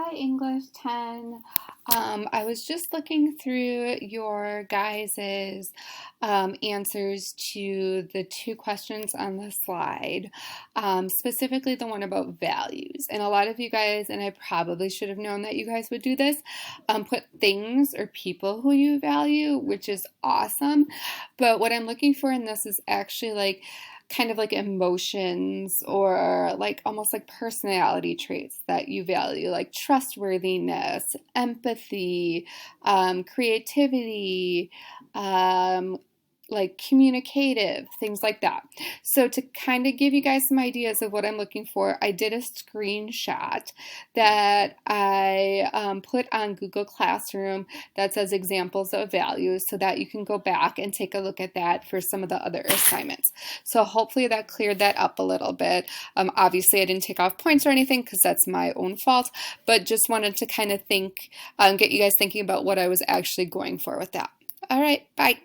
Hi, English 10. I was just looking through your guys's answers to the two questions on the slide, specifically the one about values. And a lot of you guys, and I probably should have known that you guys would do this, put things or people who you value, which is awesome. But what I'm looking for in this is actually like kind of like emotions or like almost like personality traits that you value, like trustworthiness, empathy, creativity, um, like communicative, things like that. So, to kind of give you guys some ideas of what I'm looking for, I did a screenshot that I put on Google Classroom that says examples of values so that you can go back and take a look at that for some of the other assignments. So hopefully that cleared that up a little bit. Obviously, I didn't take off points or anything because that's my own fault, but just wanted to kind of get you guys thinking about what I was actually going for with that. All right, bye.